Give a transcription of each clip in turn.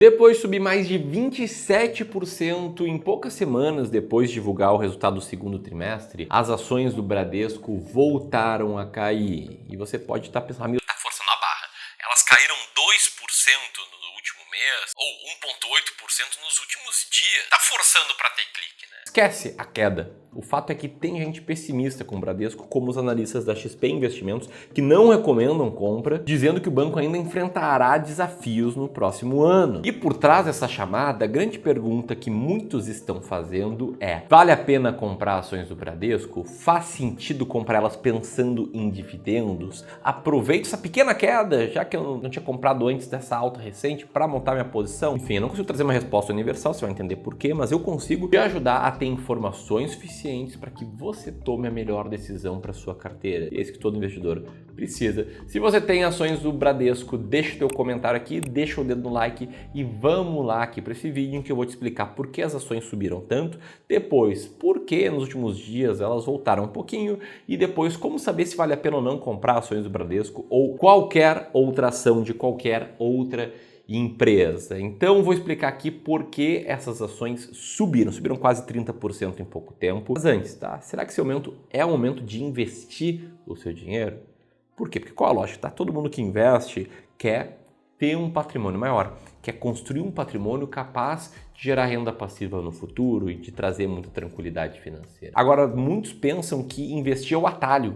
Depois de subir mais de 27% em poucas semanas depois de divulgar o resultado do segundo trimestre, as ações do Bradesco voltaram a cair. E você pode estar pensando, amigo, tá forçando a barra. Elas caíram 2% no último mês ou 1,8% nos últimos dias. Tá forçando para ter clique, né? Esquece a queda. O fato é que tem gente pessimista com o Bradesco, como os analistas da XP Investimentos, que não recomendam compra, dizendo que o banco ainda enfrentará desafios no próximo ano. E por trás dessa chamada, a grande pergunta que muitos estão fazendo é: vale a pena comprar ações do Bradesco? Faz sentido comprar elas pensando em dividendos? Aproveito essa pequena queda, já que eu não tinha comprado antes dessa alta recente, para montar minha posição? Enfim, eu não consigo trazer uma resposta universal, você vai entender por quê, mas eu consigo te ajudar a ter informações suficientes para que você tome a melhor decisão para sua carteira. Esse que todo investidor precisa. Se você tem ações do Bradesco, deixa o teu comentário aqui, deixa o dedo no like e vamos lá aqui para esse vídeo em que eu vou te explicar por que as ações subiram tanto, depois por que nos últimos dias elas voltaram um pouquinho e depois como saber se vale a pena ou não comprar ações do Bradesco ou qualquer outra ação de qualquer outra empresa. Então vou explicar aqui por que essas ações subiram quase 30% em pouco tempo. Mas antes, tá? Será que esse aumento é o momento de investir o seu dinheiro? Por quê? Porque qual a lógica? Tá? Todo mundo que investe quer ter um patrimônio maior, quer construir um patrimônio capaz de gerar renda passiva no futuro e de trazer muita tranquilidade financeira. Agora, muitos pensam que investir é o atalho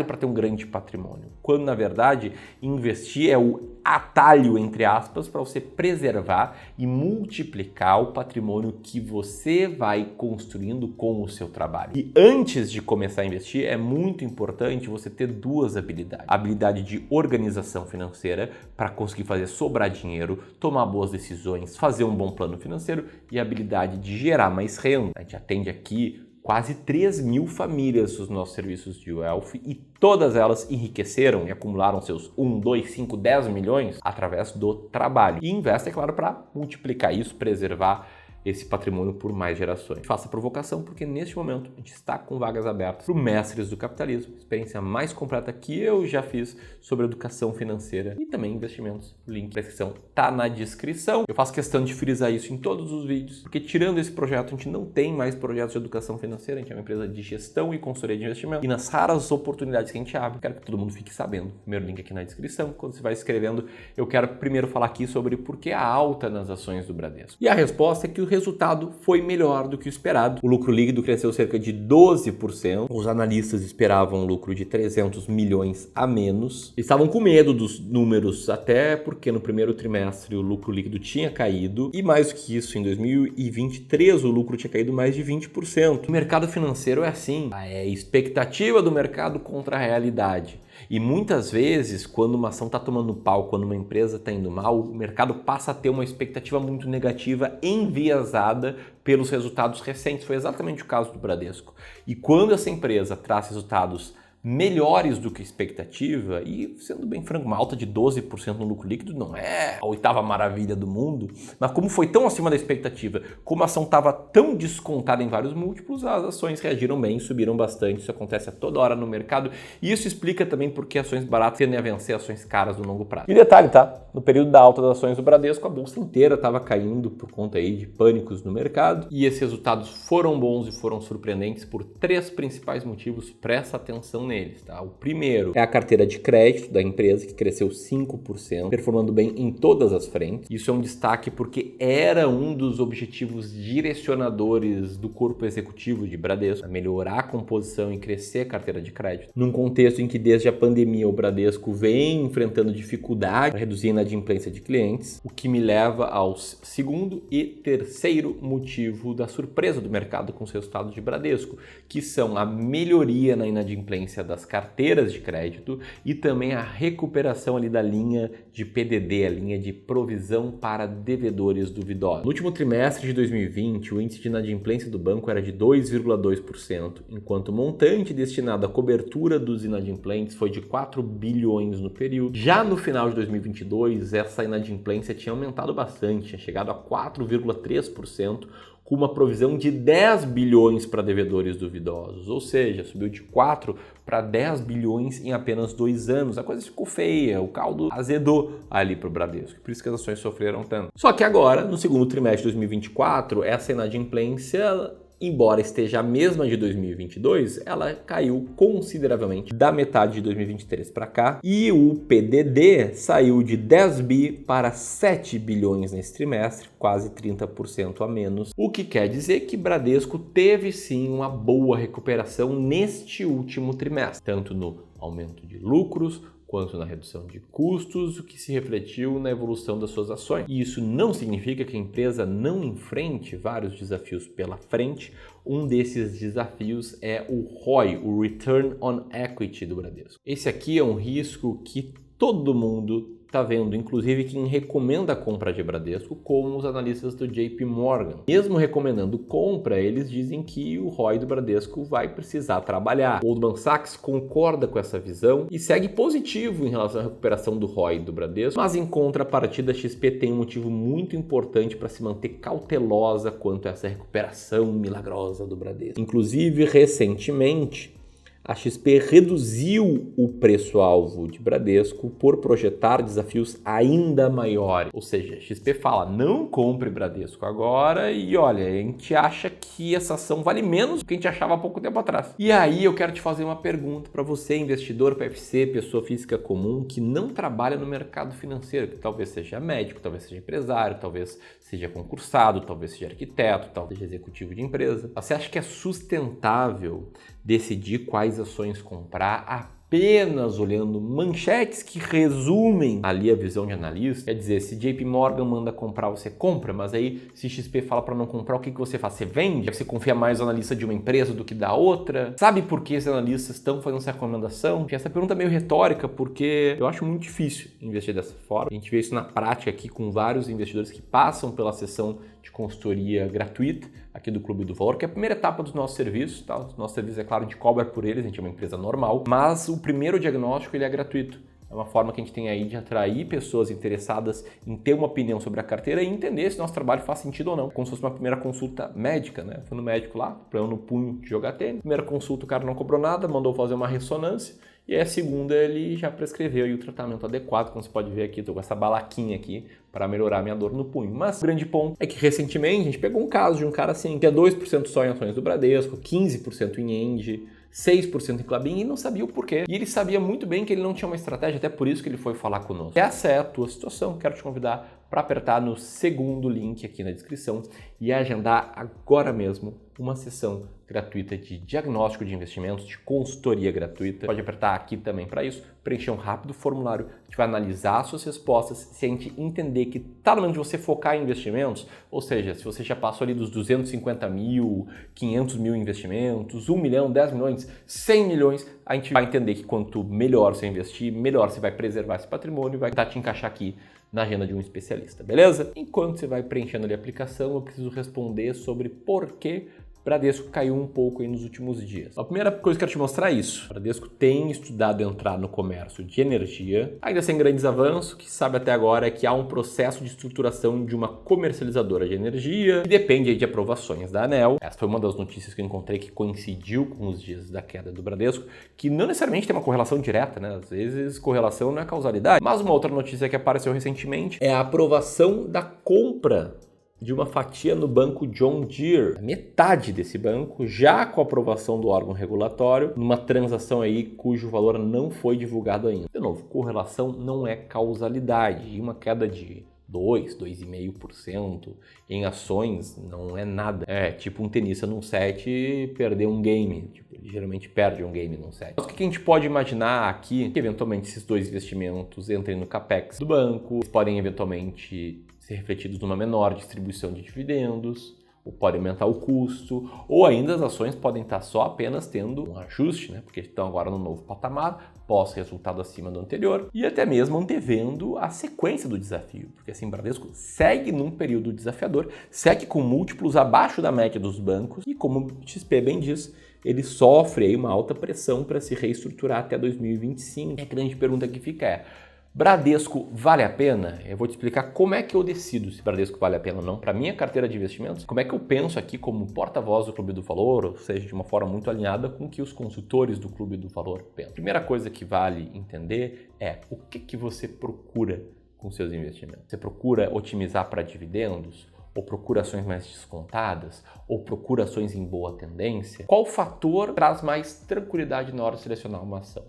para ter um grande patrimônio, quando na verdade investir é o atalho, entre aspas, para você preservar e multiplicar o patrimônio que você vai construindo com o seu trabalho. E antes de começar a investir, é muito importante você ter duas habilidades. A habilidade de organização financeira, para conseguir fazer sobrar dinheiro, tomar boas decisões, fazer um bom plano financeiro, e a habilidade de gerar mais renda. A gente atende aqui quase 3.000 famílias nos nossos serviços de Wealth e todas elas enriqueceram e acumularam seus 1, 2, 5, 10 milhões através do trabalho. E investe, é claro, para multiplicar isso, preservar esse patrimônio por mais gerações. Faça a provocação, porque neste momento a gente está com vagas abertas para o Mestres do Capitalismo, experiência mais completa que eu já fiz sobre educação financeira e também investimentos. O link da inscrição está na descrição. Eu faço questão de frisar isso em todos os vídeos, porque tirando esse projeto, a gente não tem mais projetos de educação financeira, a gente é uma empresa de gestão e consultoria de investimento. E nas raras oportunidades que a gente abre, quero que todo mundo fique sabendo. Primeiro link aqui na descrição. Quando você vai escrevendo, eu quero primeiro falar aqui sobre por que a alta nas ações do Bradesco. E a resposta é que o resultado foi melhor do que o esperado. O lucro líquido cresceu cerca de 12%. Os analistas esperavam um lucro de 300 milhões a menos. Estavam com medo dos números, até porque no primeiro trimestre o lucro líquido tinha caído. E mais do que isso, em 2023 o lucro tinha caído mais de 20%. O mercado financeiro é assim. É a expectativa do mercado contra a realidade. E muitas vezes, quando uma ação está tomando pau, quando uma empresa está indo mal, o mercado passa a ter uma expectativa muito negativa, enviesada pelos resultados recentes. Foi exatamente o caso do Bradesco. E quando essa empresa traz resultados melhores do que a expectativa, e sendo bem franco, uma alta de 12% no lucro líquido não é a oitava maravilha do mundo, mas como foi tão acima da expectativa, como a ação estava tão descontada em vários múltiplos, as ações reagiram bem, subiram bastante. Isso acontece a toda hora no mercado e isso explica também porque ações baratas tendem a vencer ações caras no longo prazo. E detalhe, tá? No período da alta das ações do Bradesco, a bolsa inteira estava caindo por conta aí de pânicos no mercado e esses resultados foram bons e foram surpreendentes por três principais motivos. Presta atenção neles, tá? O primeiro é a carteira de crédito da empresa, que cresceu 5%, performando bem em todas as frentes. Isso é um destaque porque era um dos objetivos direcionadores do corpo executivo de Bradesco, a melhorar a composição e crescer a carteira de crédito, num contexto em que desde a pandemia o Bradesco vem enfrentando dificuldade para reduzir a inadimplência de clientes, o que me leva ao segundo e terceiro motivo da surpresa do mercado com os resultados de Bradesco, que são a melhoria na inadimplência das carteiras de crédito e também a recuperação ali da linha de PDD, a linha de provisão para devedores duvidosos. No último trimestre de 2020, o índice de inadimplência do banco era de 2,2%, enquanto o montante destinado à cobertura dos inadimplentes foi de 4 bilhões no período. Já no final de 2022, essa inadimplência tinha aumentado bastante, tinha chegado a 4,3%, com uma provisão de 10 bilhões para devedores duvidosos, ou seja, subiu de 4 para 10 bilhões em apenas 2 anos. A coisa ficou feia, o caldo azedou ali para o Bradesco, por isso que as ações sofreram tanto. Só que agora, no segundo trimestre de 2024, essa inadimplência, embora esteja a mesma de 2022, ela caiu consideravelmente da metade de 2023 para cá e o PDD saiu de 10 bi para 7 bilhões nesse trimestre, quase 30% a menos, o que quer dizer que Bradesco teve sim uma boa recuperação neste último trimestre, tanto no aumento de lucros quanto na redução de custos, o que se refletiu na evolução das suas ações. E isso não significa que a empresa não enfrente vários desafios pela frente. Um desses desafios é o ROI, o Return on Equity do Bradesco. Esse aqui é um risco que todo mundo está vendo, inclusive quem recomenda a compra de Bradesco, como os analistas do JP Morgan. Mesmo recomendando compra, eles dizem que o ROI do Bradesco vai precisar trabalhar. O Goldman Sachs concorda com essa visão e segue positivo em relação à recuperação do ROI do Bradesco, mas em contrapartida a XP tem um motivo muito importante para se manter cautelosa quanto a essa recuperação milagrosa do Bradesco. Inclusive, recentemente, a XP reduziu o preço-alvo de Bradesco por projetar desafios ainda maiores. Ou seja, a XP fala, não compre Bradesco agora e olha, a gente acha que essa ação vale menos do que a gente achava há pouco tempo atrás. E aí eu quero te fazer uma pergunta para você, investidor, PFC, pessoa física comum, que não trabalha no mercado financeiro, que talvez seja médico, talvez seja empresário, talvez seja concursado, talvez seja arquiteto, talvez seja executivo de empresa. Você acha que é sustentável decidir quais ações comprar apenas olhando manchetes que resumem ali a visão de analista? Quer dizer, se JP Morgan manda comprar, você compra, mas aí se XP fala para não comprar, o que você faz? Você vende? Você confia mais no analista de uma empresa do que da outra? Sabe por que esses analistas estão fazendo essa recomendação? Essa pergunta é meio retórica, porque eu acho muito difícil investir dessa forma. A gente vê isso na prática aqui com vários investidores que passam pela sessão de consultoria gratuita aqui do Clube do Valor, que é a primeira etapa dos nossos serviços, tá? O nosso serviço, é claro, a gente cobra por eles, a gente é uma empresa normal, mas o primeiro diagnóstico ele é gratuito. É uma forma que a gente tem aí de atrair pessoas interessadas em ter uma opinião sobre a carteira e entender se nosso trabalho faz sentido ou não. Como se fosse uma primeira consulta médica, né? Fui no médico lá, problema no punho de jogar tênis. Primeira consulta o cara não cobrou nada, mandou fazer uma ressonância. E aí a segunda ele já prescreveu aí o tratamento adequado, como você pode ver aqui, estou com essa balaquinha aqui para melhorar a minha dor no punho. Mas o grande ponto é que recentemente a gente pegou um caso de um cara assim, que é 2% só em ações do Bradesco, 15% em Engie, 6% em Klabin e não sabia o porquê. E ele sabia muito bem que ele não tinha uma estratégia, até por isso que ele foi falar conosco. Essa é a tua situação, quero te convidar para apertar no segundo link aqui na descrição e agendar agora mesmo uma sessão gratuita de diagnóstico de investimentos, de consultoria gratuita. Pode apertar aqui também para isso, preencher um rápido formulário, a gente vai analisar as suas respostas, se a gente entender que está no momento de você focar em investimentos, ou seja, se você já passou ali dos 250 mil, 500 mil investimentos, 1 milhão, 10 milhões, 100 milhões, a gente vai entender que quanto melhor você investir, melhor você vai preservar esse patrimônio e vai tentar te encaixar aqui na agenda de um especialista, beleza? Enquanto você vai preenchendo ali a aplicação, eu preciso responder sobre por que Bradesco caiu um pouco aí nos últimos dias. A primeira coisa que eu quero te mostrar é isso. O Bradesco tem estudado entrar no comércio de energia, ainda sem grandes avanços. O que se sabe até agora é que há um processo de estruturação de uma comercializadora de energia que depende aí de aprovações da ANEEL. Essa foi uma das notícias que eu encontrei que coincidiu com os dias da queda do Bradesco, que não necessariamente tem uma correlação direta, né? Às vezes correlação não é causalidade. Mas uma outra notícia que apareceu recentemente é a aprovação da compra de uma fatia no banco John Deere, a metade desse banco, já com a aprovação do órgão regulatório, numa transação aí cujo valor não foi divulgado ainda. De novo, correlação não é causalidade, e uma queda de 2,5% em ações não é nada. É tipo um tenista num set perder um game, tipo, ele geralmente perde um game num set. Mas o que a gente pode imaginar aqui é que eventualmente esses dois investimentos entrem no capex do banco, podem eventualmente ser refletidos numa menor distribuição de dividendos, ou pode aumentar o custo, ou ainda as ações podem estar só apenas tendo um ajuste, né? Porque estão agora no novo patamar, pós-resultado acima do anterior, e até mesmo antevendo a sequência do desafio, porque assim, Bradesco segue num período desafiador, segue com múltiplos abaixo da média dos bancos, e como o XP bem diz, ele sofre aí uma alta pressão para se reestruturar até 2025. E a grande pergunta que fica é: Bradesco vale a pena? Eu vou te explicar como é que eu decido se Bradesco vale a pena ou não para minha carteira de investimentos, como é que eu penso aqui como porta-voz do Clube do Valor, ou seja, de uma forma muito alinhada com o que os consultores do Clube do Valor pensam. Primeira coisa que vale entender é o que você procura com seus investimentos. Você procura otimizar para dividendos? Ou procura ações mais descontadas? Ou procura ações em boa tendência? Qual fator traz mais tranquilidade na hora de selecionar uma ação?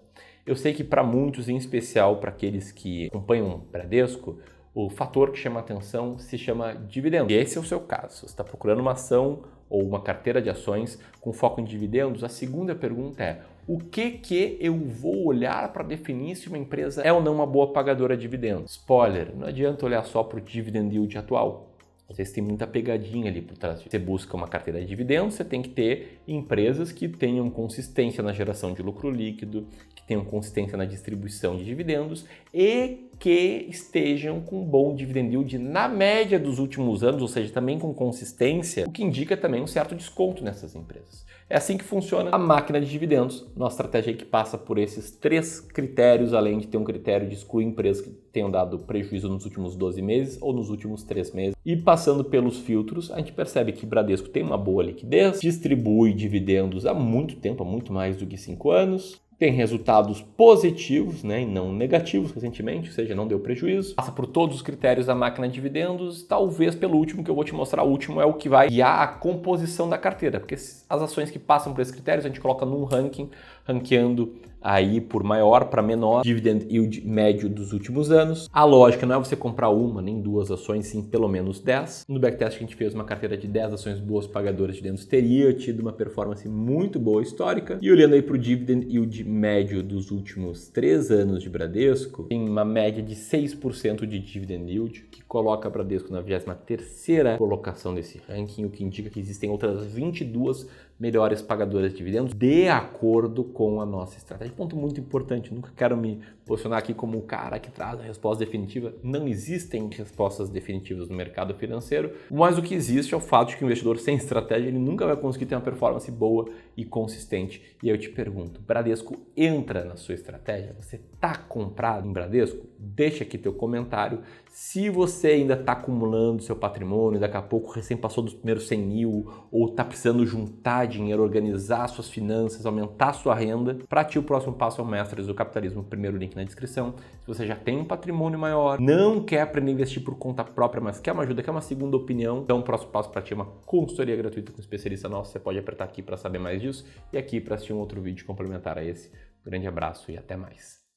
Eu sei que para muitos, em especial para aqueles que acompanham o Bradesco, o fator que chama atenção se chama dividendo. E esse é o seu caso. Você está procurando uma ação ou uma carteira de ações com foco em dividendos? A segunda pergunta é: o que eu vou olhar para definir se uma empresa é ou não uma boa pagadora de dividendos? Spoiler, não adianta olhar só para o dividend yield atual. Às vezes tem muita pegadinha ali por trás. Você busca uma carteira de dividendos, você tem que ter empresas que tenham consistência na geração de lucro líquido, que tenham consistência na distribuição de dividendos e que estejam com bom dividend yield na média dos últimos anos, ou seja, também com consistência, o que indica também um certo desconto nessas empresas. É assim que funciona a máquina de dividendos. Nossa estratégia é que passa por esses 3 critérios, além de ter um critério de excluir empresas que tenham dado prejuízo nos últimos 12 meses ou nos últimos 3 meses. E passando pelos filtros, a gente percebe que Bradesco tem uma boa liquidez, distribui dividendos há muito tempo, há muito mais do que 5 anos, tem resultados positivos, né, e não negativos recentemente, ou seja, não deu prejuízo. Passa por todos os critérios da máquina de dividendos, talvez pelo último que eu vou te mostrar. O último é o que vai guiar a composição da carteira, porque as ações que passam por esses critérios a gente coloca num ranking, ranqueando aí por maior para menor, dividend yield médio dos últimos anos. A lógica não é você comprar uma nem 2 ações, sim pelo menos 10. No backtest que a gente fez uma carteira de 10 ações boas pagadoras de dividendos, teria tido uma performance muito boa histórica. E olhando aí para o dividend yield médio dos últimos 3 anos de Bradesco, tem uma média de 6% de dividend yield, que coloca Bradesco na 23ª colocação desse ranking, o que indica que existem outras 22 melhores pagadoras de dividendos de acordo com a nossa estratégia. Ponto muito importante, nunca quero me posicionar aqui como o cara que traz a resposta definitiva. Não existem respostas definitivas no mercado financeiro, mas o que existe é o fato de que o investidor sem estratégia ele nunca vai conseguir ter uma performance boa e consistente. E aí eu te pergunto, Bradesco entra na sua estratégia? Você está comprado em Bradesco? Deixa aqui teu comentário. Se você ainda está acumulando seu patrimônio, daqui a pouco recém passou dos primeiros 100 mil ou está precisando juntar dinheiro, organizar suas finanças, aumentar sua renda, para ti o próximo passo é o Mestres do Capitalismo, primeiro link na descrição. Se você já tem um patrimônio maior, não quer aprender a investir por conta própria, mas quer uma ajuda, quer uma segunda opinião, então o próximo passo para ti é uma consultoria gratuita com um especialista nosso. Você pode apertar aqui para saber mais disso e aqui para assistir um outro vídeo complementar a esse. Grande abraço e até mais.